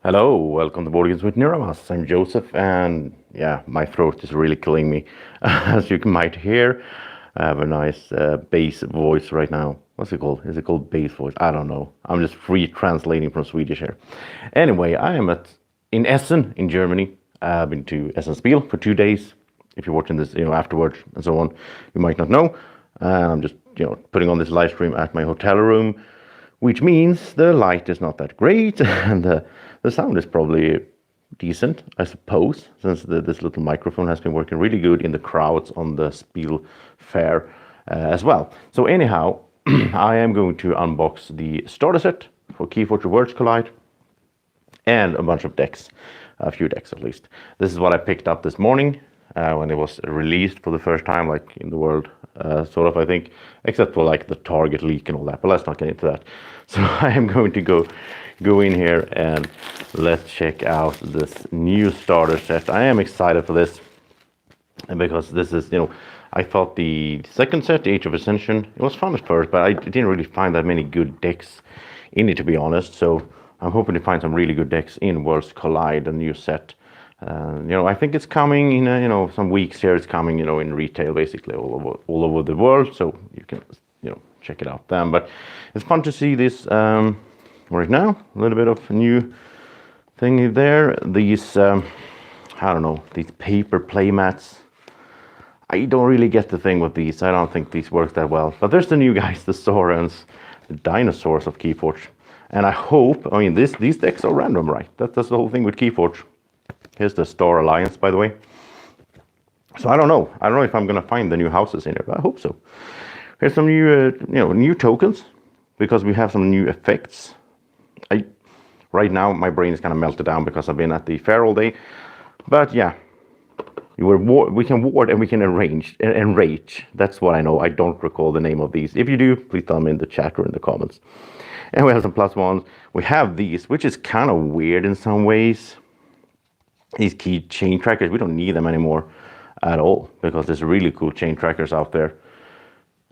Hello, welcome to Board Games with Niramas. I'm Joseph, and yeah, my throat is really killing me. As you might hear, I have a nice bass voice right now. What's it called? Is it called bass voice? I don't know. I'm just free translating from Swedish here. Anyway, I am in Essen in Germany. I've been to Essen Spiel for 2 days. If you're watching this, afterwards and so on, you might not know. I'm just, putting on this live stream at my hotel room, which means the light is not that great and the sound is probably decent, I suppose, since this little microphone has been working really good in the crowds on the Spiel fair as well. So anyhow, I am going to unbox the starter set for Keyforge Worlds Collide and a bunch of decks, a few decks at least. This is what I picked up this morning when it was released for the first time, like in the world, sort of, I think, except for like the Target leak and all that, but let's not get into that. So I am going to go in here and let's check out this new starter set. I am excited for this, and because this is, I thought the second set, Age of Ascension, it was fun at first, but I didn't really find that many good decks in it, to be honest. So I'm hoping to find some really good decks in Worlds Collide, the new set. I think it's coming in some weeks here. It's coming in retail basically all over the world, so you can check it out then. But it's fun to see this right now. A little bit of new thing there. These I don't know, these paper playmats. I don't really get the thing with these. I don't think these work that well. But there's the new guys, the Saurons, the dinosaurs of Keyforge. And I hope, these decks are random, right? That's the whole thing with Keyforge. Here's the Star Alliance, by the way. So I don't know. I don't know if I'm going to find the new houses in it, but I hope so. Here's some new, new tokens, because we have some new effects. Right now, my brain is kind of melted down because I've been at the fair all day. But yeah, we can ward and we can enrage. That's what I know. I don't recall the name of these. If you do, please tell me in the chat or in the comments. And we have some +1s. We have these, which is kind of weird in some ways. These key chain trackers, we don't need them anymore at all, because there's really cool chain trackers out there.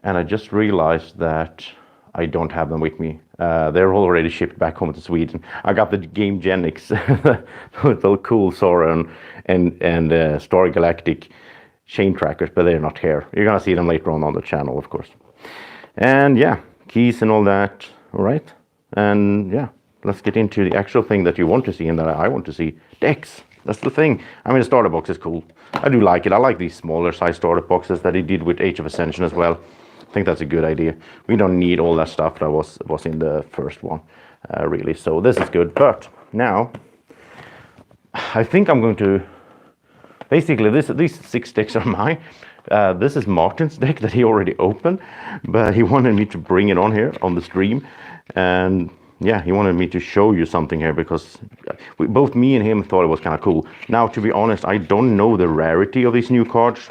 And I just realized that I don't have them with me. They're already shipped back home to Sweden. I got the Game Genix with the cool Sauron and Star Galactic chain trackers, but they're not here. You're gonna see them later on the channel, of course. And yeah, keys and all that. All right. And yeah, let's get into the actual thing that you want to see and that I want to see. Decks. That's the thing. The starter box is cool. I do like it. I like these smaller size starter boxes that he did with Age of Ascension as well. I think that's a good idea. We don't need all that stuff that was in the first one, really. So this is good. But now, I think I'm going to... Basically, these 6 decks are mine. This is Martin's deck that he already opened, but he wanted me to bring it on here on the stream. And yeah, he wanted me to show you something here because both me and him thought it was kind of cool. Now, to be honest, I don't know the rarity of these new cards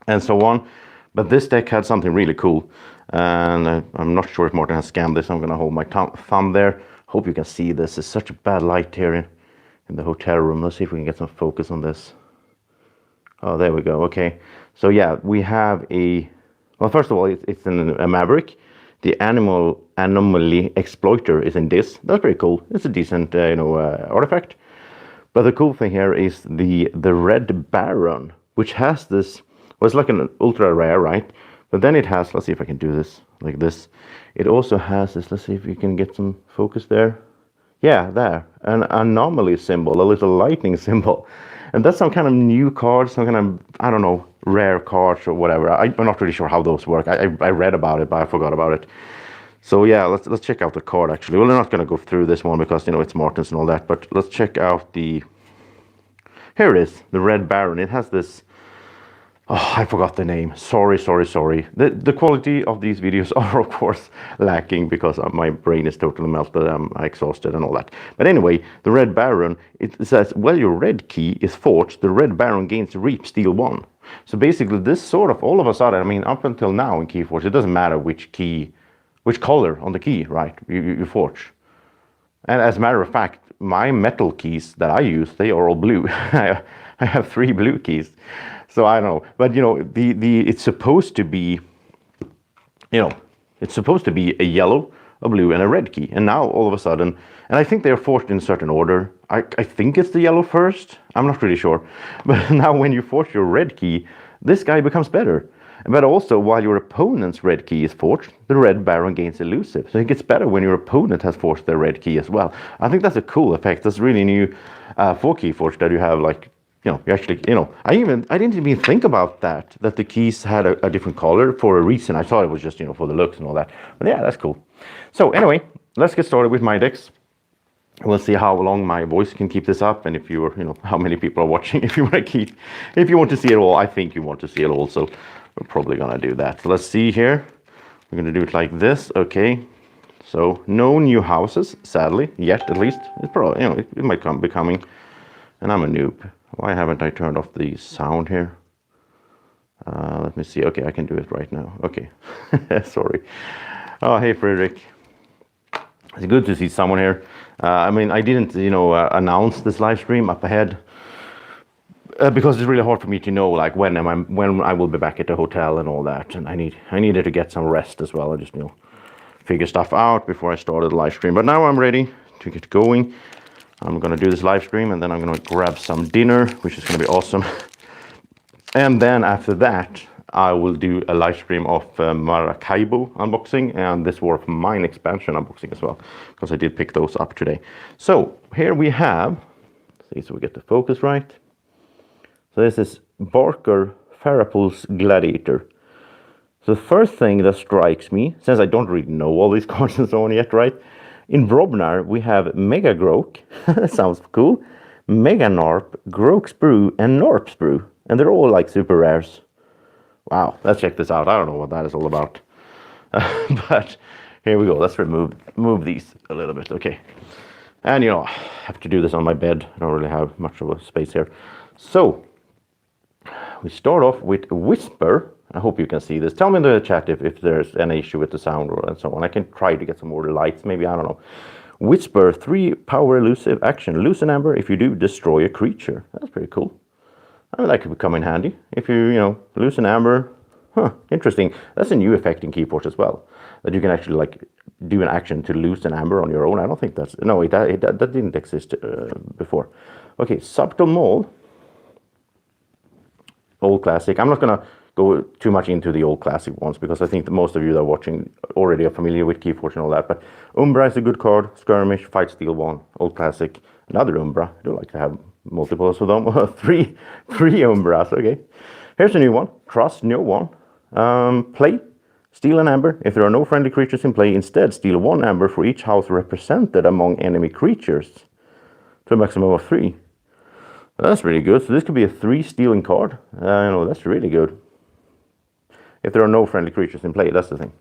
and so on, but this deck had something really cool. And I'm not sure if Martin has scanned this. I'm going to hold my thumb there. Hope you can see this. It's such a bad light here in the hotel room. Let's see if we can get some focus on this. Oh, there we go. Okay. So yeah, we have well, first of all, it's a Maverick. The Anomaly Exploiter is in this. That's pretty cool. It's a decent, artifact. But the cool thing here is the Red Baron, which has this. Well, it's like an ultra rare, right? But then it has. Let's see if I can do this like this. It also has this. Let's see if you can get some focus there. Yeah, there. An anomaly symbol, a little lightning symbol. And that's some kind of new card, some kind of, I don't know, rare cards or whatever. I'm not really sure how those work. I read about it, but I forgot about it. So yeah, let's check out the card actually. Well, we're not going to go through this one because, it's Martins and all that, but let's check out here it is, the Red Baron. It has this, oh, I forgot the name. Sorry. The quality of these videos are, of course, lacking because my brain is totally melted. I'm exhausted and all that. But anyway, the Red Baron, it says, well, your red key is forged. The Red Baron gains Reap Steel 1. So basically, this sort of, all of a sudden, up until now in Keyforge, it doesn't matter which color on the key, right, you forge. And as a matter of fact, my metal keys that I use, they are all blue. I have 3 blue keys. So I don't know, but it's supposed to be, it's supposed to be a yellow a blue, and a red key. And now all of a sudden, and I think they are forced in a certain order. I think it's the yellow first. I'm not really sure. But now when you force your red key, this guy becomes better. But also, while your opponent's red key is forged, the red baron gains elusive. So it gets better when your opponent has forged their red key as well. I think that's a cool effect. That's really new for Keyforge, that you have like, you actually, I didn't even think about that the keys had a different color for a reason. I thought it was just, for the looks and all that. But yeah, that's cool. So anyway, let's get started with my decks. We'll see how long my voice can keep this up, and if you're, how many people are watching. If you want to see it all, I think you want to see it all. So we're probably gonna do that. So let's see here. We're gonna do it like this. Okay. So no new houses, sadly, yet at least. It's probably, it might be coming. And I'm a noob. Why haven't I turned off the sound here? Let me see. Okay, I can do it right now. Okay. Sorry. Oh, hey, Frederick. It's good to see someone here. I didn't, announce this live stream up ahead because it's really hard for me to know like when I will be back at the hotel and all that, and I needed to get some rest as well. I just figure stuff out before I started the live stream. But now I'm ready to get going. I'm gonna do this live stream, and then I'm gonna grab some dinner, which is gonna be awesome. And then after that, I will do a live stream of Maracaibo unboxing and this War of Mine expansion unboxing as well, because I did pick those up today. So here we have, see, so we get the focus right. So this is Barker Farapul's Gladiator. So the first thing that strikes me, since I don't really know all these cards and so on yet, right? In Brobnar, we have Mega Grok, that sounds cool, Mega Narp, Grok Sprue, and Narp Sprue. And they're all like super rares. Wow, let's check this out. I don't know what that is all about. But here we go. Let's move these a little bit. Okay. And I have to do this on my bed. I don't really have much of a space here. So we start off with Whisper. I hope you can see this. Tell me in the chat if there's any issue with the sound and so on. I can try to get some more lights, maybe, I don't know. Whisper, 3 power elusive action. Lose an amber. If you do, destroy a creature. That's pretty cool. I mean, that could come in handy. If you, lose an amber. Huh, interesting. That's a new effect in Keyforge as well. That you can actually, like, do an action to lose an amber on your own. I don't think that's... No, that didn't exist before. Okay, Subtle Mole. Old classic. I'm not going to go too much into the old classic ones, because I think that most of you that are watching already are familiar with Keyforge and all that. But Umbra is a good card. Skirmish, Fight Steel 1, old classic. Another Umbra. I do like to have multiples of them. three Umbras. Okay. Here's a new one. Trust no one. Play. Steal an amber. If there are no friendly creatures in play, instead steal 1 amber for each house represented among enemy creatures to a maximum of 3. That's really good. So this could be a 3 stealing card. That's really good. If there are no friendly creatures in play, that's the thing.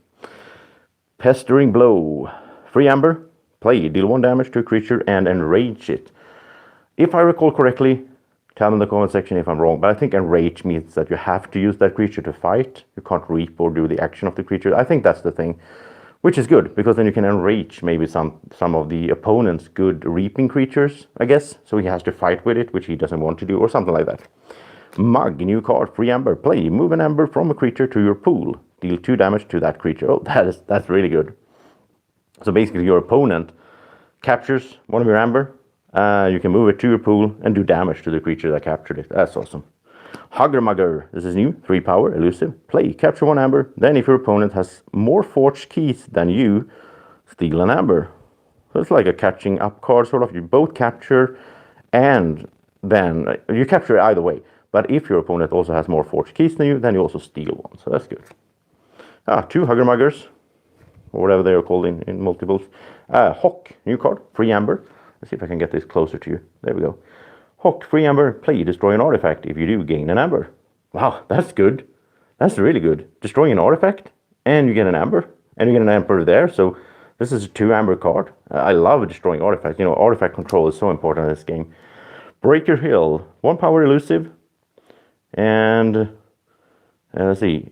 Pestering Blow. 3 amber. Play. Deal 1 damage to a creature and enrage it. If I recall correctly, tell me in the comment section if I'm wrong, but I think enrage means that you have to use that creature to fight. You can't reap or do the action of the creature. I think that's the thing, which is good, because then you can enrage maybe some of the opponent's good reaping creatures, I guess. So he has to fight with it, which he doesn't want to do, or something like that. Mug, new card, 3 amber. Play, move an amber from a creature to your pool. Deal 2 damage to that creature. Oh, that's really good. So basically your opponent captures one of your amber. You can move it to your pool and do damage to the creature that captured it. That's awesome. Hugger Mugger. This is new. 3 power, elusive. Play, capture 1 amber. Then if your opponent has more forged keys than you, steal an amber. So it's like a catching up card, sort of. You both capture, and then you capture either way. But if your opponent also has more forged keys than you, then you also steal 1. So that's good. 2 Hugger Muggers, or whatever they are called in multiples. Hawk, new card, 3 amber. Let's see if I can get this closer to you. There we go. Hawk, 3 amber, play, destroy an artifact. If you do, gain an amber. Wow, that's good. That's really good. Destroy an artifact, and you get an amber. And you get an amber there, so this is a 2 amber card. I love destroying artifacts. Artifact control is so important in this game. Breaker Hill, 1 power elusive. And let's see.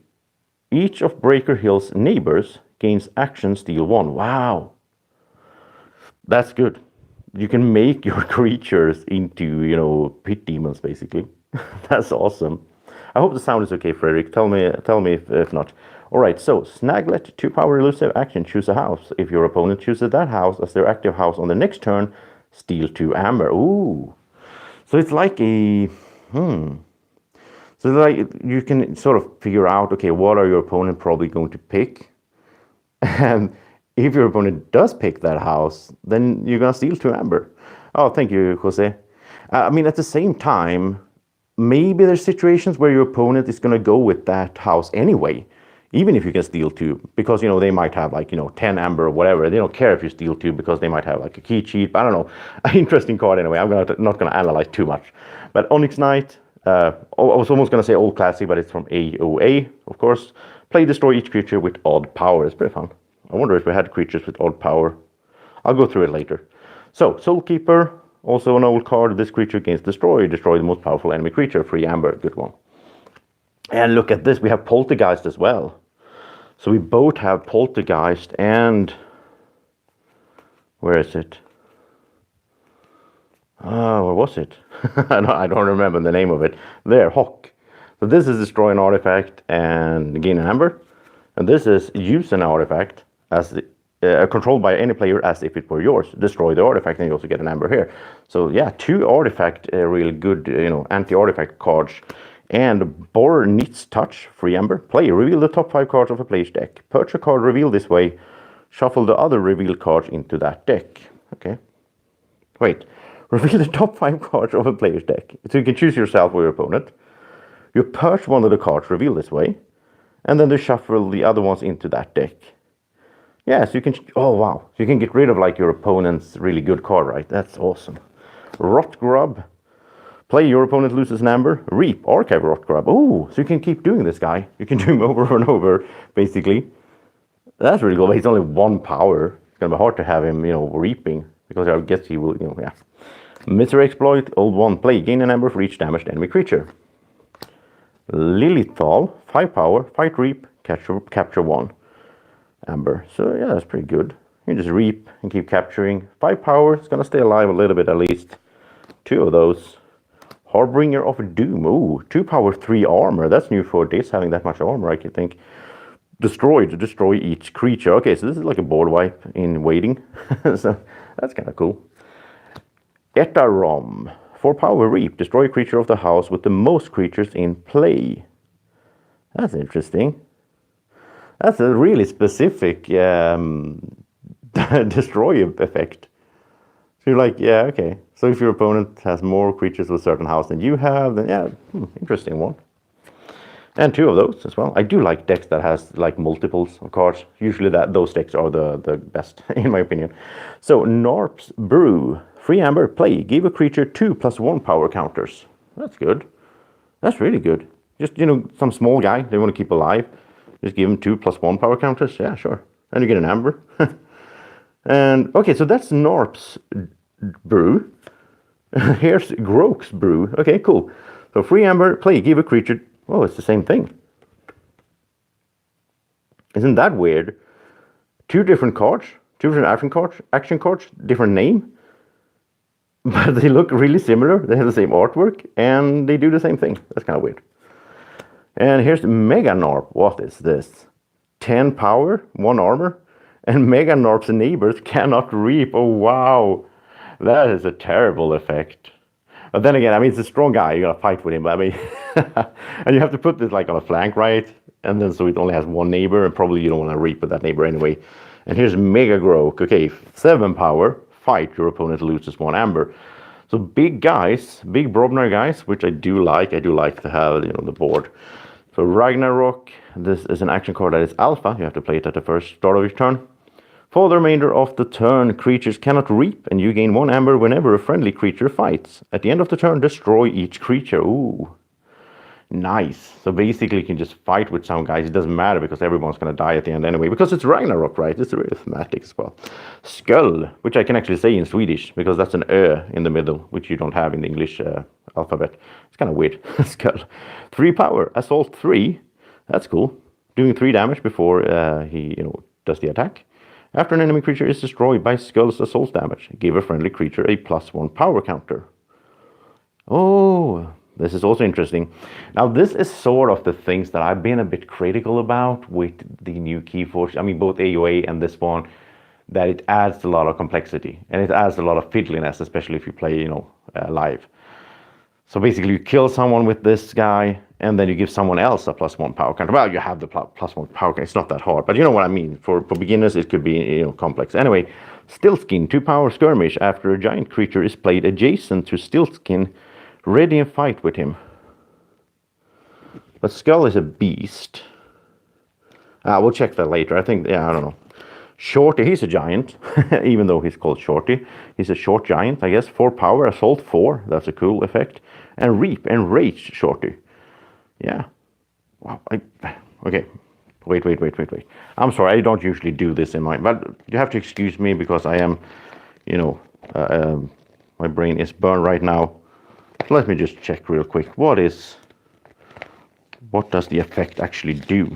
Each of Breaker Hill's neighbors gains action steal 1. Wow. That's good. You can make your creatures into, pit demons, basically. That's awesome. I hope the sound is okay, Frederick. Tell me if not. All right, so Snaglet, 2 power elusive action, choose a house. If your opponent chooses that house as their active house on the next turn, steal 2 amber. Ooh. So it's like a, So like you can sort of figure out, okay, what are your opponent probably going to pick? And if your opponent does pick that house, then you're gonna steal 2 amber. Oh, thank you, Jose. I mean, at the same time, maybe there's situations where your opponent is gonna go with that house anyway, even if you can steal 2, because they might have like 10 amber or whatever. They don't care if you steal 2 because they might have like a key cheat. I don't know, an interesting card anyway. I'm not gonna analyze too much. But Onyx Knight. I was almost going to say old classic, but it's from AOA, of course. Play, destroy each creature with odd power. It's pretty fun. I wonder if we had creatures with odd power. I'll go through it later. So, Soulkeeper, also an old card. This creature gains destroy. Destroy the most powerful enemy creature. 3 amber, good one. And look at this, we have Poltergeist as well. So we both have Poltergeist and... Where is it? Where was it? I don't remember the name of it. There, Hawk. So this is destroy an artifact and gain an amber. And this is use an artifact as controlled by any player as if it were yours. Destroy the artifact and you also get an amber here. So yeah, 2 artifact, really good, anti-artifact cards. And Boar Needs Touch, 3 amber. Play, reveal the top 5 cards of a player's deck. Purge a card revealed this way. Shuffle the other revealed cards into that deck. Okay. Wait. Reveal the top 5 cards of a player's deck. So you can choose yourself or your opponent. You purge one of the cards revealed this way. And then you shuffle the other ones into that deck. Yeah, so you can... Oh, wow. So you can get rid of like your opponent's really good card, right? That's awesome. Rot Grub. Play, your opponent loses an amber. Reap, archive Rot Grub. Oh, so you can keep doing this guy. You can do him over and over, basically. That's really cool. But he's only 1 power. It's going to be hard to have him, reaping. Because I guess he will, yeah. Misery Exploit, old one. Play, gain an amber for each damaged enemy creature. Lilithal, 5 power, fight reap, capture 1 amber. So yeah, that's pretty good. You just reap and keep capturing. 5 power, it's gonna stay alive a little bit at least. 2 of those. Harbinger of Doom, ooh, 2 power, 3 armor. That's new for this, having that much armor, I can think. Destroy each creature. Okay, so this is like a board wipe in waiting. So that's kind of cool. Etarom, 4 power reap. Destroy a creature of the house with the most creatures in play. That's interesting. That's a really specific destroy effect. So you're like, yeah, okay. So if your opponent has more creatures with a certain house than you have, then yeah, interesting one. And 2 of those as well. I do like decks that has like multiples of cards. Usually those decks are the best, in my opinion. So Narp's Brew. 3 amber, play, give a creature 2+1 power counters. That's good. That's really good. Just, some small guy they want to keep alive. Just give him 2+1 power counters. Yeah, sure. And you get an amber. And, okay, so that's Narp's Brew. Here's Grok's Brew. Okay, cool. So 3 amber, play, give a creature... Oh, it's the same thing. Isn't that weird? 2 different cards. 2 different action cards, different name. But they look really similar. They have the same artwork, and they do the same thing. That's kind of weird. And here's Mega Narp. What is this? 10 power, 1 armor, and Mega Narp's neighbors cannot reap. Oh, wow. That is a terrible effect. But then again, I mean, it's a strong guy. You gotta fight with him. But I mean, and you have to put this like on a flank, right? And then so it only has 1 neighbor, and probably you don't want to reap with that neighbor anyway. And here's Mega Grok. Okay, 7 power. Fight, your opponent loses 1 amber. So big guys, big Brobner guys, which I do like. I do like to have, the board. So Ragnarok, this is an action card that is alpha. You have to play it at the first start of your turn. For the remainder of the turn, creatures cannot reap, and you gain 1 amber whenever a friendly creature fights. At the end of the turn, destroy each creature. Ooh, nice. So basically, you can just fight with some guys. It doesn't matter because everyone's going to die at the end anyway. Because it's Ragnarok, right? It's really thematic as well. Skull, which I can actually say in Swedish, because that's an Ö in the middle, which you don't have in the English alphabet. It's kind of weird. Skull. 3 power, assault 3. That's cool. Doing 3 damage before he, does the attack. After an enemy creature is destroyed by Skull's assault damage, give a friendly creature a +1 power counter. Oh, this is also interesting. Now, this is sort of the things that I've been a bit critical about with the new Keyforge. I mean, both AOA and this one, that it adds a lot of complexity and it adds a lot of fiddliness, especially if you play, live. So basically, you kill someone with this guy, and then you give someone else a +1 power counter. Well, you have the +1 power counter. It's not that hard, but you know what I mean. For beginners, it could be complex. Anyway, Stillskin, 2-power skirmish. After a giant creature is played adjacent to Stillskin, ready in fight with him. But Skull is a beast. We'll check that later. I think, I don't know. Shorty, he's a giant, even though he's called Shorty. He's a short giant, I guess. 4 power, assault 4. That's a cool effect. And Reap, enraged Shorty. Yeah. Wow. Okay. Wait. I'm sorry, I don't usually do this in my... But you have to excuse me because I am, my brain is burned right now. Let me just check real quick. What does the effect actually do?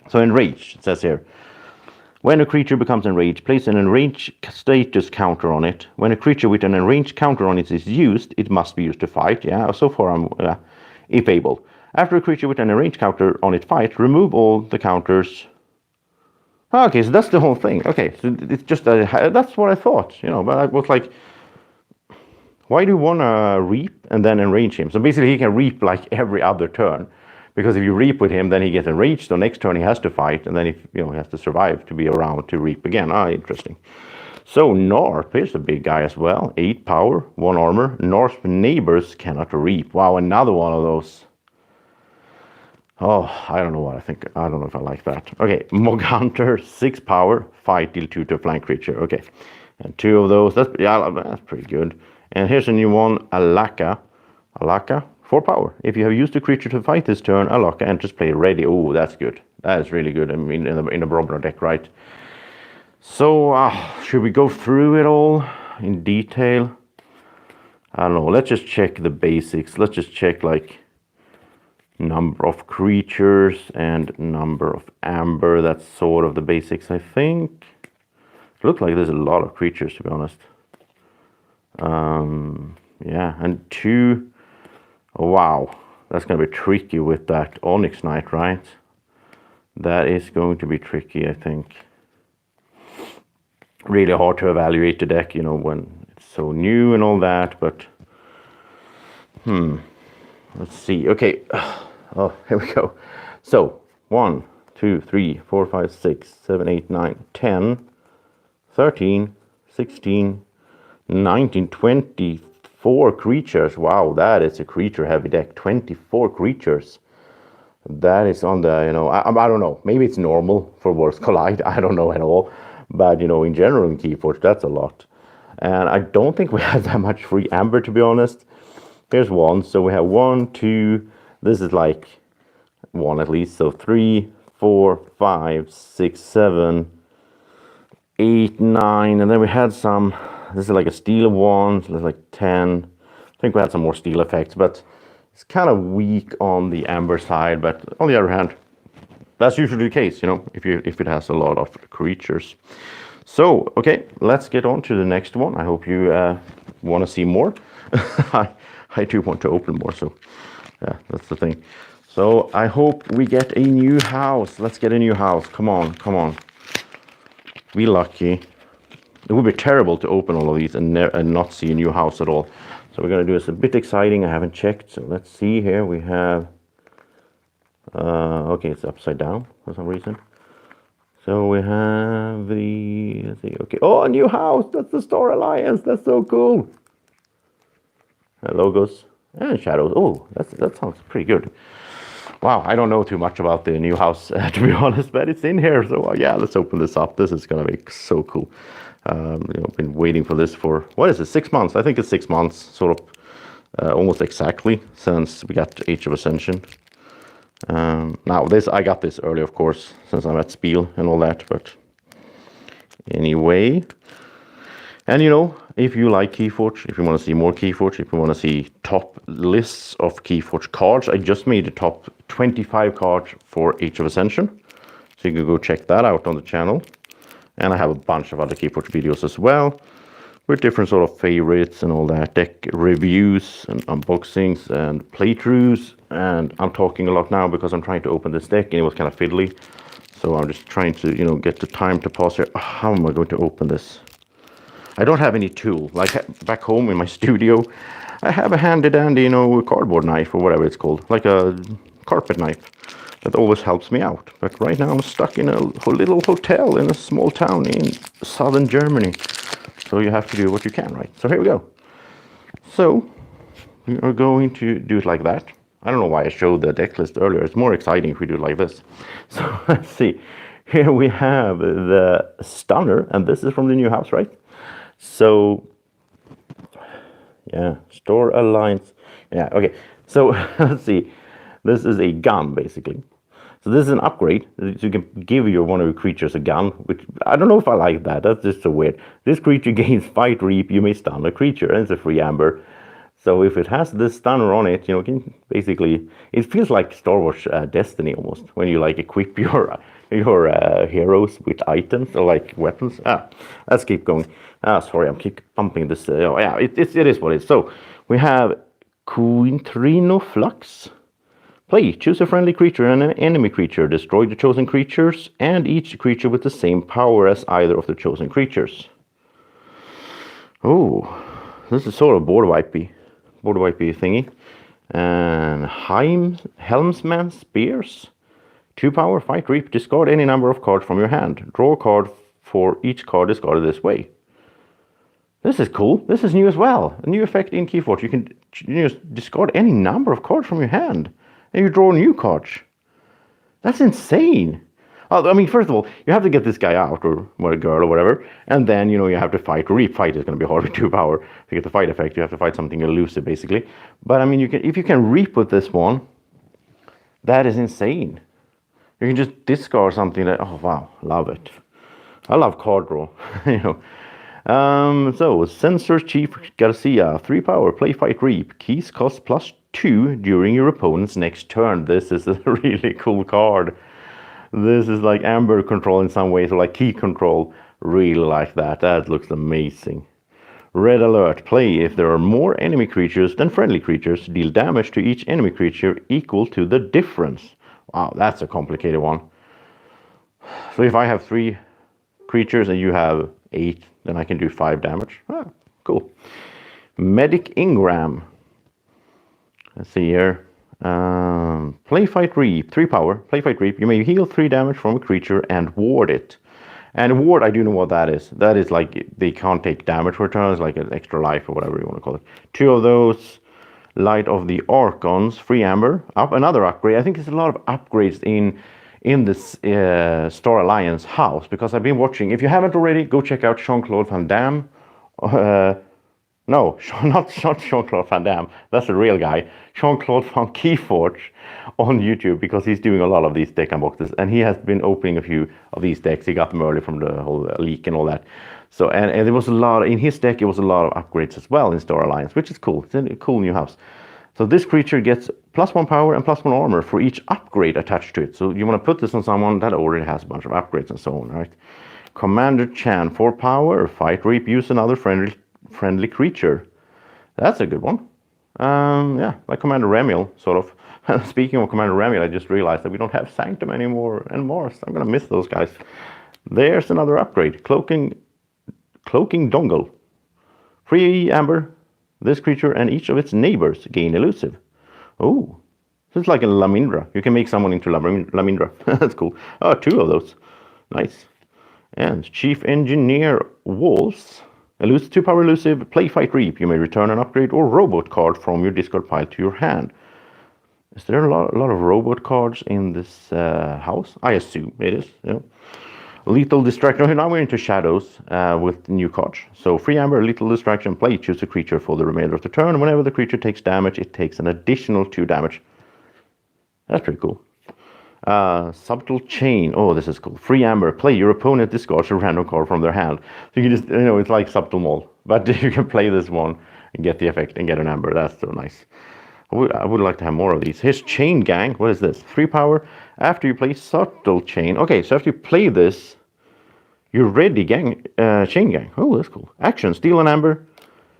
So enraged, it says here. When a creature becomes enraged, place an enraged status counter on it. When a creature with an enraged counter on it is used, it must be used to fight. Yeah, so far I'm, if able. After a creature with an enraged counter on it fight, remove all the counters. Okay, so that's the whole thing. Okay, so it's just, that's what I thought, but I was like, why do you want to reap and then enrage him? So basically he can reap like every other turn. Because if you reap with him, then he gets enraged. So next turn he has to fight, and then he has to survive to be around to reap again. Interesting. So Narp is a big guy as well. 8 power, 1 armor. Narp's neighbors cannot reap. Wow, another one of those. Oh, I don't know what I think. I don't know if I like that. Okay, Mog Hunter, 6 power, fight, deal 2 to a flank creature. Okay, and 2 of those. That's pretty good. And here's a new one, Alaka. 4 power. If you have used a creature to fight this turn, Alaka enters play ready. Oh, that's good. That is really good. I mean, in a Brobner deck, right? So, should we go through it all in detail? I don't know. Let's just check the basics. Let's just check, like, number of creatures and number of amber. That's sort of the basics, I think. It looks like there's a lot of creatures, to be honest. Yeah, and 2... Wow, that's going to be tricky with that Onyx Knight, right? That is going to be tricky, I think. Really hard to evaluate the deck, when it's so new and all that, but... Let's see. Okay. Oh, here we go. So, 1, 2, 3, 4, 5, 6, 7, 8, 9, 10, 13, 16, 19, 20... 4 creatures. Wow, that is a creature heavy deck. 24 creatures. That is on the, I don't know. Maybe it's normal for Worlds Collide. I don't know at all. But, in general in Keyforge, that's a lot. And I don't think we have that much free amber, to be honest. Here's 1. So we have 1, 2. This is like 1 at least. So 3, 4, 5, 6, 7, 8, 9. And then we had some... This is like a steel 1, so there's like 10. I think we had some more steel effects, but it's kind of weak on the amber side. But on the other hand, that's usually the case, if it has a lot of creatures. So, okay, let's get on to the next one. I hope you want to see more. I do want to open more, so yeah, that's the thing. So I hope we get a new house. Let's get a new house. Come on. Be lucky. It would be terrible to open all of these and not see a new house at all. So we're going to do this a bit exciting. I haven't checked. So let's see here. We have... okay, it's upside down for some reason. So we have the... Let's see. Okay. Oh, a new house. That's the Star Alliance. That's so cool. Logos and shadows. Oh, that sounds pretty good. Wow, I don't know too much about the new house, to be honest, but it's in here. So yeah, let's open this up. This is going to be so cool. Been waiting for this for, what is it, 6 months? I think it's 6 months, sort of, almost exactly, since we got Age of Ascension. Now, I got this early, of course, since I'm at Spiel and all that, but anyway. And, if you like Keyforge, if you want to see more Keyforge, if you want to see top lists of Keyforge cards, I just made the top 25 cards for Age of Ascension. So you can go check that out on the channel. And I have a bunch of other Keyforge videos as well, with different sort of favorites and all that, deck reviews and unboxings and playthroughs. And I'm talking a lot now because I'm trying to open this deck and it was kind of fiddly. So I'm just trying to, get the time to pause here. How am I going to open this? I don't have any tool. Like back home in my studio, I have a handy dandy, cardboard knife or whatever it's called, like a carpet knife. That always helps me out. But right now I'm stuck in a little hotel in a small town in southern Germany. So you have to do what you can, right? So here we go. So we are going to do it like that. I don't know why I showed the deck list earlier. It's more exciting if we do it like this. So let's see. Here we have the Stunner, and this is from the new house, right? So yeah, Store Alliance. Yeah, okay. So let's see. This is a gun, basically. So this is an upgrade. So you can give one of your creatures a gun, which I don't know if I like that. That's just so weird. This creature gains Fight Reap. You may stun a creature, and it's a free amber. So if it has this stunner on it, can basically, it feels like Star Wars Destiny almost, when you like equip your heroes with items or like weapons. Let's keep going. Sorry, I'm keep bumping this. Yeah, it is what it is. So we have Quintrino Flux. Play, choose a friendly creature and an enemy creature. Destroy the chosen creatures and each creature with the same power as either of the chosen creatures. Oh, this is sort of board wipey thingy. And Helmsman Spears. 2 power, Fight Reap. Discard any number of cards from your hand. Draw a card for each card discarded this way. This is cool. This is new as well. A new effect in Keyforge. You can discard any number of cards from your hand. And you draw new cards. That's insane. I mean, first of all, you have to get this guy out, or a girl, or whatever, and then, you have to fight. Reap fight is going to be hard with 2 power. To get the fight effect, you have to fight something elusive, basically. But, I mean, if you can reap with this one, that is insane. You can just discard something that, oh, wow, love it. I love card draw, So, Censor Chief Garcia, 3 power, play Fight Reap. Keys cost +2 during your opponent's next turn. This is a really cool card. This is like amber control in some ways, or like key control. Really like that. That looks amazing. Red alert. Play if there are more enemy creatures than friendly creatures. Deal damage to each enemy creature equal to the difference. Wow, that's a complicated one. So if I have 3 creatures and you have 8, then I can do 5 damage. Cool. Medic Ingram. Let's see here. Play Fight Reap, 3 power. Play Fight Reap. You may heal 3 damage from a creature and ward it. And ward, I do know what that is. That is like they can't take damage for turns, like an extra life or whatever you want to call it. 2 of those. Light of the Archons, free amber. Another upgrade. I think there's a lot of upgrades in this Star Alliance house, because I've been watching. If you haven't already, go check out Jean-Claude Van Damme. No, not Jean-Claude Van Damme. That's a real guy. Jean-Claude Van Keyforge on YouTube, because he's doing a lot of these deck unboxes, and he has been opening a few of these decks. He got them early from the whole leak and all that. So, and there was a lot in his deck. It was a lot of upgrades as well in Star Alliance, which is cool. It's a cool new house. So this creature gets +1 power and +1 armor for each upgrade attached to it. So you want to put this on someone that already has a bunch of upgrades and so on, right? Commander Chan, 4 power, Fight Reap, use another friendly creature. That's a good one. Yeah, like Commander Remiel, sort of. Speaking of Commander Remiel, I just realized that we don't have Sanctum anymore and Mars. I'm gonna miss those guys. There's another upgrade. Cloaking Dongle. 3 amber. This creature and each of its neighbors gain elusive. Oh, this is like a Lamindra. You can make someone into Lamindra. That's cool. Oh, 2 of those. Nice. And Chief Engineer Walls. 2 power elusive, play Fight Reap. You may return an upgrade or robot card from your discard pile to your hand. Is there a lot of robot cards in this house? I assume it is. Yeah. Lethal Distraction. Now we're into Shadows with new cards. So free amber, Lethal Distraction, play, choose a creature for the remainder of the turn. Whenever the creature takes damage, it takes an additional 2 damage. That's pretty cool. Subtle Chain. Oh, this is cool. Free amber, play, your opponent discards a random card from their hand. So you can just, it's like Subtle Mall. But you can play this one and get the effect and get an amber. That's so nice. I would like to have more of these. Here's Chain Gang. What is this? 3 power. After you play Subtle Chain. Okay, so after you play this, You're ready, gang. Chain gang. Oh, that's cool. Action: steal an amber.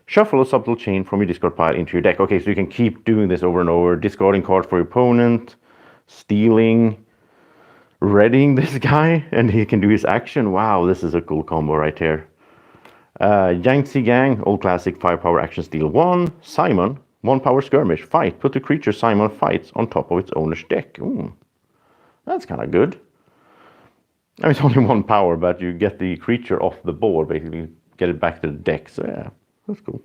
Shuffle a subtle chain from your discard pile into your deck. Okay, so you can keep doing this over and over. Discarding cards for your opponent, stealing, readying this guy, and he can do his action. Wow, this is a cool combo right here. Yangtze Gang, old classic, 5 power action, steal 1. Simon, 1 power skirmish, fight. Put the creature Simon fights on top of its owner's deck. Ooh, that's kind of good. I mean, it's only 1 power, but you get the creature off the board, basically. Get it back to the deck, so yeah, that's cool.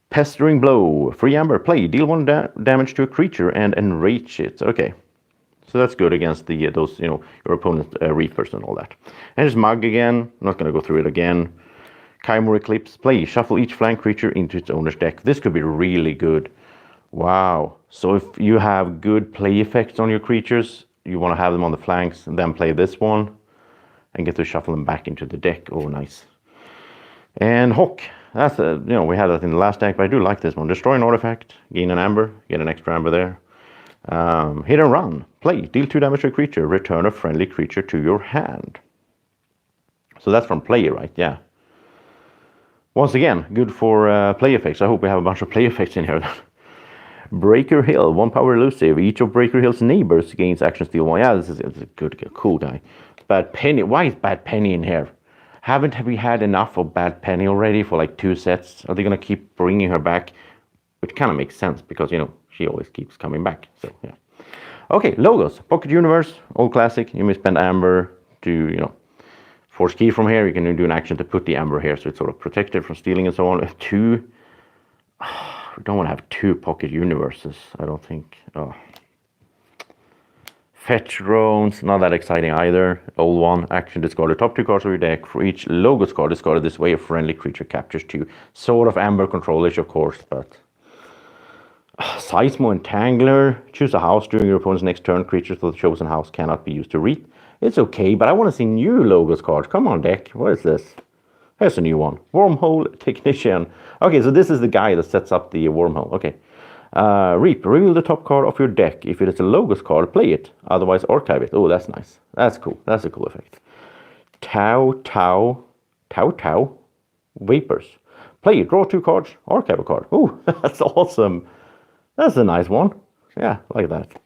Pestering Blow, free amber, play. Deal 1 damage to a creature and enrage it. Okay, so that's good against the those, your opponent's Reapers and all that. And there's Mug again. I'm not going to go through it again. Chimera Eclipse, play. Shuffle each flank creature into its owner's deck. This could be really good. Wow. So if you have good play effects on your creatures, you want to have them on the flanks and then play this one and get to shuffle them back into the deck. Oh, nice. And Hawk. That's we had that in the last deck, but I do like this one. Destroy an artifact, gain an amber, get an extra amber there. Hit and run, play, deal 2 damage to a creature, return a friendly creature to your hand. So that's from play, right? Yeah. Once again, good for play effects. I hope we have a bunch of play effects in here. Breaker Hill, 1 power elusive. Each of Breaker Hill's neighbors gains action steal 1. Yeah, this is a good, cool guy. Bad Penny. Why is Bad Penny in here? Haven't we had enough of Bad Penny already for like 2 sets? Are they going to keep bringing her back? Which kind of makes sense because, she always keeps coming back. So, yeah. Okay, logos. Pocket Universe, old classic. You may spend amber to, force key from here. You can do an action to put the amber here so it's sort of protected from stealing and so on. If 2... we don't want to have 2 Pocket Universes, I don't think. Oh. Fetch drones, not that exciting either. Old one, action, discard the top 2 cards of your deck. For each logos card discarded this way, a friendly creature captures 2. Sort of amber control-ish, of course, but... Seismo Entangler, choose a house during your opponent's next turn. Creatures for the chosen house cannot be used to reap. It's okay, but I want to see new logos cards. Come on, deck, what is this? Here's a new one. Wormhole Technician. Okay, so this is the guy that sets up the wormhole. Okay. Reap. Reveal the top card of your deck. If it is a logos card, play it. Otherwise, archive it. Oh, that's nice. That's cool. That's a cool effect. Tau. Vapors. Play it. Draw 2 cards. Archive a card. Oh, that's awesome. That's a nice one. Yeah, like that.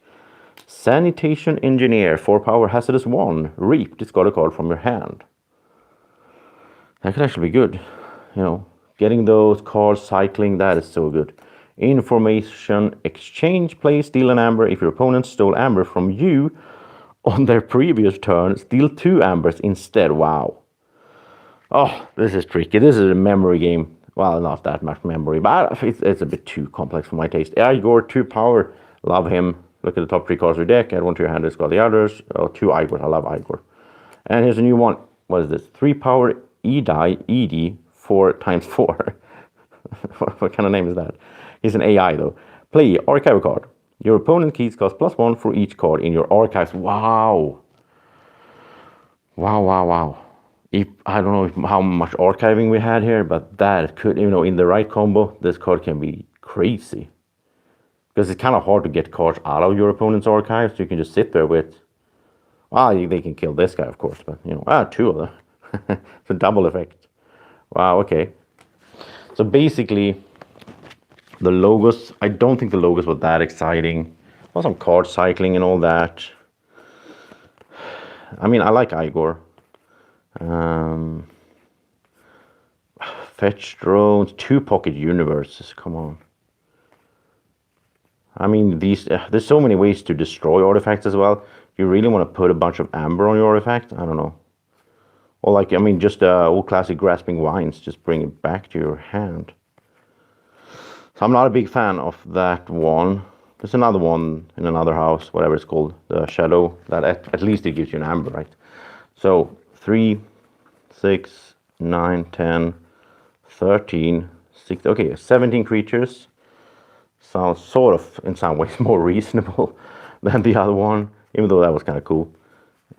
Sanitation Engineer. 4 power. Hazardous 1. Reap. Discard a card from your hand. That could actually be good. Getting those cards cycling, that is so good. Information Exchange, play, steal an amber. If your opponent stole amber from you on their previous turn, steal 2 ambers instead. Wow. Oh, this is tricky. This is a memory game. Well, not that much memory, but it's a bit too complex for my taste. Igor, 2 power. Love him. Look at the top 3 cards of your deck. Add 1 to your hand, discard the others. Oh, 2 Igor. I love Igor. And here's a new one. What is this? 3 power ED 4 times 4. What kind of name is that? He's an AI though. Play, archive a card. Your opponent keys cost +1 for each card in your archives. Wow. Wow. I don't know how much archiving we had here, but that could, in the right combo, this card can be crazy. Because it's kind of hard to get cards out of your opponent's archives. So you can just sit there with, they can kill this guy, of course, but 2 of them. It's a double effect. Wow, okay. So basically, the logos, I don't think the logos were that exciting. Well, some card cycling and all that. I mean, I like Igor. Fetch drones, 2 Pocket Universes, come on. I mean, there's so many ways to destroy artifacts as well. You really want to put a bunch of amber on your artifact? I don't know. Or just old classic Grasping Vines, just bring it back to your hand. So I'm not a big fan of that one. There's another one in another house, whatever it's called, the Shadow, that at least it gives you an amber, right? So 3, 6, 9, 10, 13, 16, okay, 17 creatures. Sounds sort of, in some ways, more reasonable than the other one, even though that was kind of cool.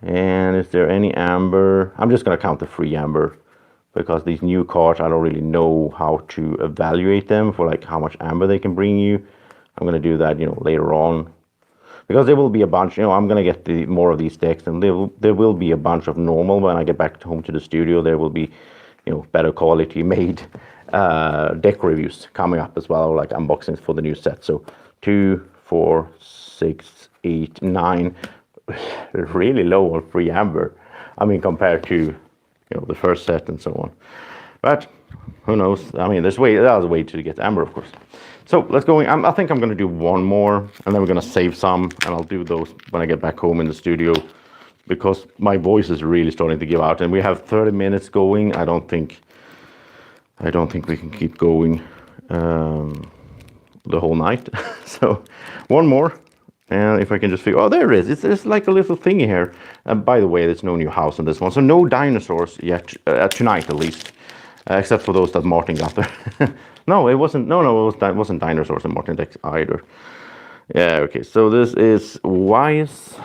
And is there any amber? I'm just going to count the free amber because these new cards, I don't really know how to evaluate them for how much amber they can bring you. I'm going to do that, later on. because there will be a bunch. I'm gonna get the more of these decks, and there will be a bunch of normal when I get back home to the studio. There will be, better quality made deck reviews coming up as well, like unboxings for the new set. So 2, 4, 6, 8, 9, really low on free amber. I mean, compared to the first set and so on. But who knows? I mean, there's a way to get amber, of course. So let's go. I think I'm going to do one more, and then we're going to save some, and I'll do those when I get back home in the studio, because my voice is really starting to give out, and we have 30 minutes going. I don't think we can keep going the whole night. So one more, and if I can just figure, oh, there it is. It's like a little thingy here. And by the way, there's no new house on this one, so no dinosaurs yet tonight, at least, except for those that Martin got there. No, it wasn't. No, it wasn't dinosaurs in Martin decks either. Yeah, okay. So this is Wise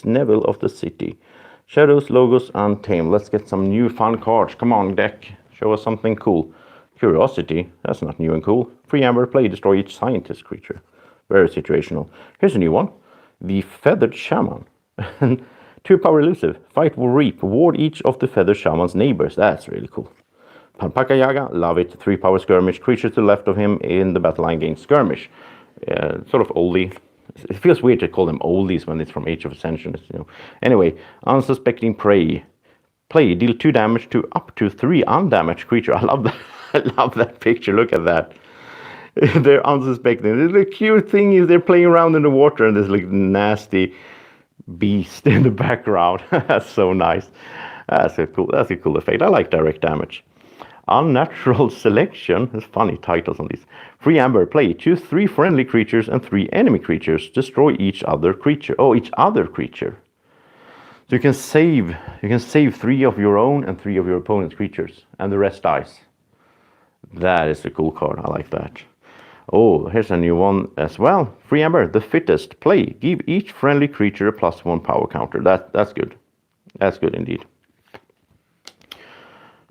Neville of the City. Shadows, Logos, Untamed. Let's get some new fun cards. Come on, deck. Show us something cool. Curiosity. That's not new and cool. Free amber. Play. Destroy each scientist creature. Very situational. Here's a new one. The Feathered Shaman. 2 power elusive. Fight will reap. Ward each of the Feathered Shaman's neighbors. That's really cool. Panpaka Yaga, love it. 3 power skirmish. Creature to the left of him in the battle line gains skirmish. Sort of oldie. It feels weird to call them oldies when it's from Age of Ascension. Anyway, unsuspecting prey. Play, deal 2 damage to up to 3 undamaged creature. I love that. I love that picture. Look at that. They're unsuspecting. The cute thing is they're playing around in the water, and there's like nasty beast in the background. That's so nice. That's a cool effect. I like direct damage. Unnatural Selection. There's funny titles on these. Free amber. Play. Choose 3 friendly creatures and 3 enemy creatures. Destroy each other creature. Oh, each other creature. So you can save 3 of your own and 3 of your opponent's creatures, and the rest dies. That is a cool card. I like that. Oh, here's a new one as well. Free amber. The Fittest. Play. Give each friendly creature a +1 power counter. That's good. That's good indeed.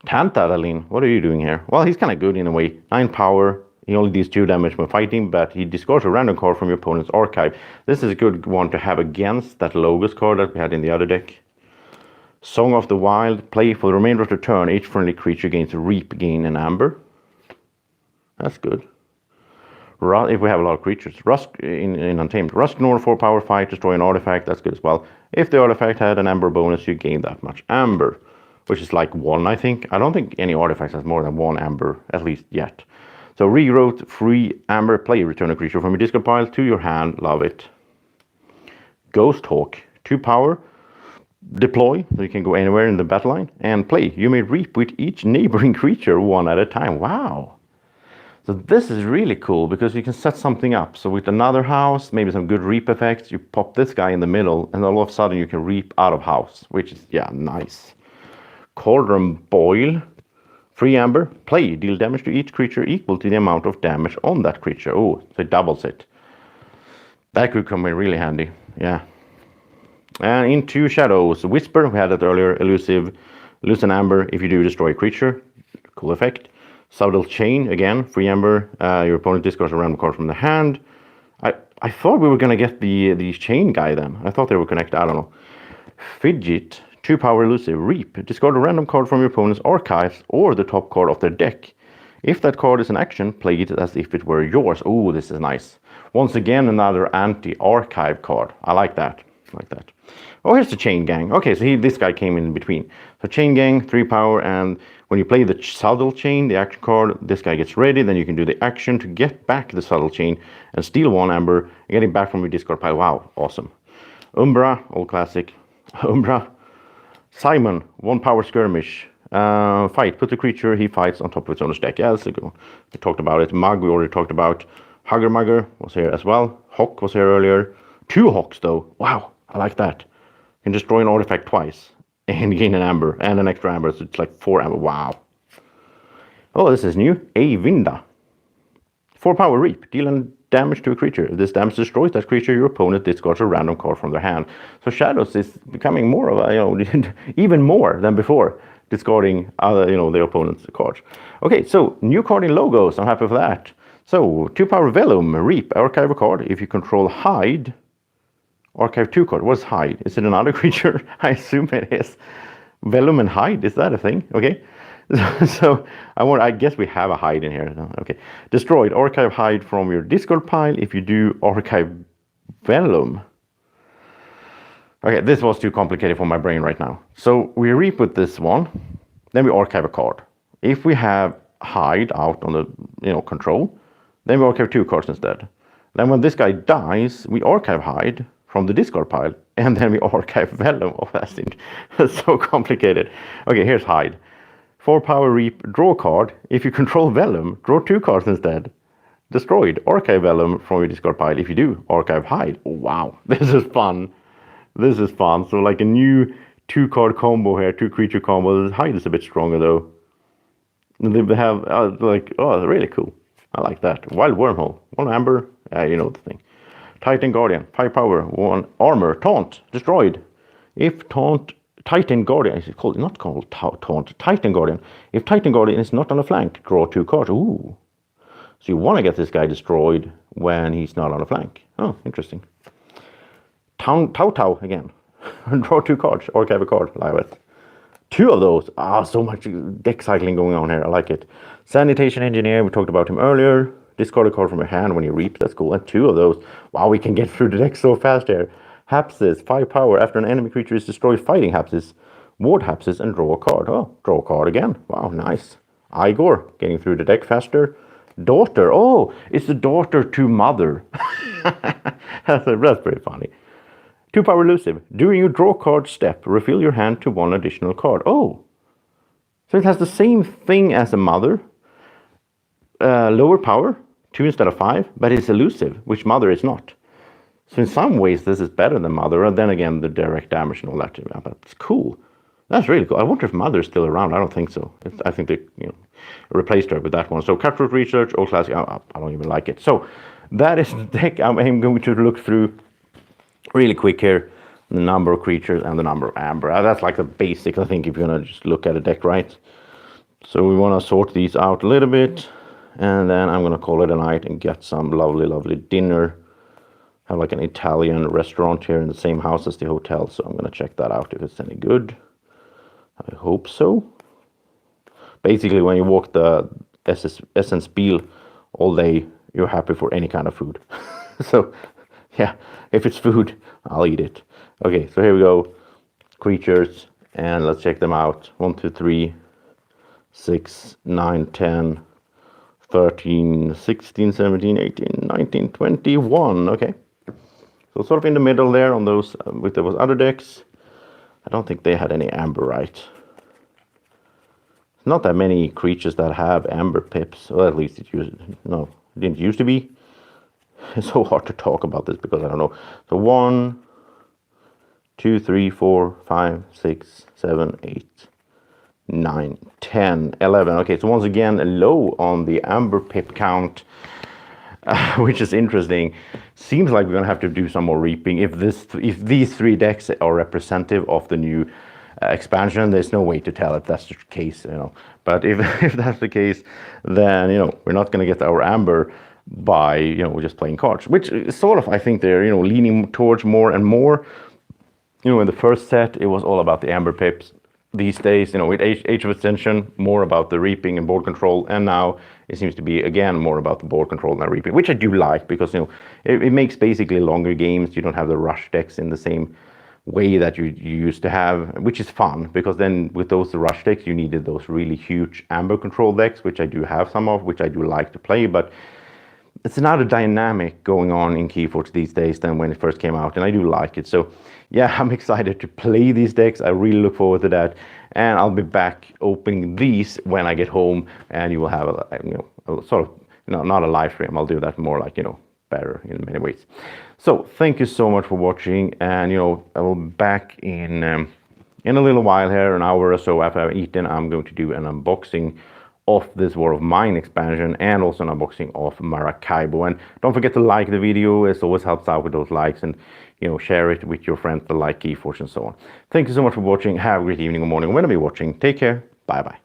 Tantaralin, what are you doing here? Well, he's kind of good in a way. 9 power. He only deals 2 damage when fighting, but he discards a random card from your opponent's archive. This is a good one to have against that Logos card that we had in the other deck. Song of the Wild. Play for the remainder of the turn. Each friendly creature gains a Reap, gain an Amber. That's good. If we have a lot of creatures. Rusk in Untamed. Rusk Nor 4 power fight. Destroy an artifact. That's good as well. If the artifact had an Amber bonus, you gain that much Amber, which is like 1, I think. I don't think any artifact has more than 1 amber, at least yet. So rewrote free amber. Play. Return a creature from your discard pile to your hand. Love it. Ghost Hawk. 2 power. Deploy, so you can go anywhere in the battle line. And play. You may reap with each neighboring creature 1 at a time. Wow. So this is really cool, because you can set something up. So with another house, maybe some good reap effects, you pop this guy in the middle, and all of a sudden you can reap out of house, which is, yeah, nice. Cauldron Boil. Free amber. Play. Deal damage to each creature equal to the amount of damage on that creature. Oh, so it doubles it. That could come in really handy. Yeah. And into Shadows. Whisper. We had that earlier. Elusive. Lose an amber if you do destroy a creature. Cool effect. Subtle Chain. Again. Free amber. Your opponent discards a random card from the hand. I thought we were going to get the chain guy then. I thought they were connected. I don't know. Fidget. 2 power elusive. Reap. Discard a random card from your opponent's archives or the top card of their deck. If that card is an action, play it as if it were yours. Oh, this is nice. Once again, another anti-archive card. I like that. Oh, here's the Chain Gang. Okay, so this guy came in between. So Chain Gang, 3 power, and when you play the Subtle Chain, the action card, this guy gets ready. Then you can do the action to get back the Subtle Chain and steal 1 amber and get it back from your discard pile. Wow, awesome. Umbra, old classic. Umbra. Simon, 1 power skirmish. Fight, put the creature he fights on top of its owner's deck. Yeah, that's a good one. We talked about it. Mug, we already talked about. Hugger Mugger was here as well. Hawk was here earlier. 2 Hawks though. Wow, I like that. You can destroy an artifact twice and gain an amber and an extra amber. So it's like 4 amber. Wow. Oh, this is new. Avinda. 4 power reap. Deal damage to a creature. If this damage destroys that creature, your opponent discards a random card from their hand. So Shadows is becoming more of a, even more than before, discarding other, their opponent's cards. Okay, so new card in Logos. I'm happy for that. So 2 power Vellum. Reap. Archive a card. If you control Hide, Archive 2 card. What's hide? Is it another creature? I assume it is. Vellum and hide, is that a thing? Okay. So I guess we have a hide in here. Okay. Destroyed. Archive hide from your discard pile. If you do, archive vellum. Okay, this was too complicated for my brain right now. So we reap with this one, then we archive a card. If we have hide out on the control, then we archive 2 cards instead. Then when this guy dies, we archive hide from the discard pile, and then we archive vellum. Oh, that's so complicated. Okay, here's hide. 4 power reap, draw a card. If you control vellum, draw 2 cards instead. Destroyed, archive vellum from your discard pile. If you do, archive hide. Oh, wow, this is fun. This is fun. So like a new 2 card combo here, 2 creature combo. Hide is a bit stronger though. And they have really cool. I like that. Wild Wormhole, 1 amber. You know the thing. Titan Guardian, 5 power, 1 armor, taunt, destroyed. If taunt, Titan Guardian, is it called, not called taunt, Titan Guardian. If Titan Guardian is not on a flank, draw 2 cards. Ooh. So you want to get this guy destroyed when he's not on a flank. Oh, interesting. Tau again. Draw 2 cards, archive a card, live it. 2 of those. So much deck cycling going on here. I like it. Sanitation Engineer, we talked about him earlier. Discard a card from your hand when you reap. That's cool. And 2 of those. Wow, we can get through the deck so fast here. Hapsis, 5 power. After an enemy creature is destroyed, fighting Hapsis, ward Hapsis, and draw a card. Oh, draw a card again. Wow, nice. Igor, getting through the deck faster. Daughter. Oh, it's the daughter to mother. That's pretty funny. 2 power elusive. During your draw card step, refill your hand to 1 additional card. Oh, so it has the same thing as a mother. Lower power, 2 instead of 5, but it's elusive, which mother is not. So in some ways, this is better than mother. And then again, the direct damage and all that. But it's cool. That's really cool. I wonder if mother is still around. I don't think so. I think they replaced her with that one. So Cutthroat Research, old classic. I don't even like it. So that is the deck I'm going to look through really quick here. The number of creatures and the number of amber. That's like the basics, I think, if you're going to just look at a deck, right? So we want to sort these out a little bit. And then I'm going to call it a night and get some lovely, lovely dinner. Have like an Italian restaurant here in the same house as the hotel. So I'm going to check that out if it's any good. I hope so. Basically, when you walk the Essen Spiel all day, you're happy for any kind of food. So, yeah, if it's food, I'll eat it. Okay, so here we go. Creatures, and let's check them out. 1, 2, 3, 6, 9, 10, 13, 16, 17, 18, 19, 21. Okay. So sort of in the middle there on those, with those other decks. I don't think they had any amberite. Not that many creatures that have amber pips, or at least it didn't used to be. It's so hard to talk about this because I don't know. So 1, 2, 3, 4, 5, 6, 7, 8, 9, 10, 11. Okay, so once again, low on the amber pip count, which is interesting. Seems like we're gonna have to do some more reaping. If these 3 decks are representative of the new expansion, there's no way to tell if that's the case, But if that's the case, then we're not gonna get our amber by just playing cards, which sort of I think they're leaning towards more and more. In the first set it was all about the amber pips. These days, with Age of Ascension, more about the reaping and board control, and now it seems to be again more about the board control and reaping, which I do like because it makes basically longer games. You don't have the rush decks in the same way that you used to have, which is fun because then with those rush decks you needed those really huge amber control decks, which I do have some of, which I do like to play, but it's another dynamic going on in Keyforge these days than when it first came out, and I do like it. So yeah, I'm excited to play these decks. I really look forward to that, and I'll be back opening these when I get home, and you will have a sort of not a live stream. I'll do that more like better in many ways. So thank you so much for watching, and I will be back in a little while here, an hour or so after I've eaten. I'm going to do an unboxing of this War of Mine expansion and also an unboxing of Maracaibo. And don't forget to like the video. It always helps out with those likes, and share it with your friends that like Keyforge and so on. Thank you so much for watching. Have a great evening or morning whenever you're watching. Take care. Bye bye.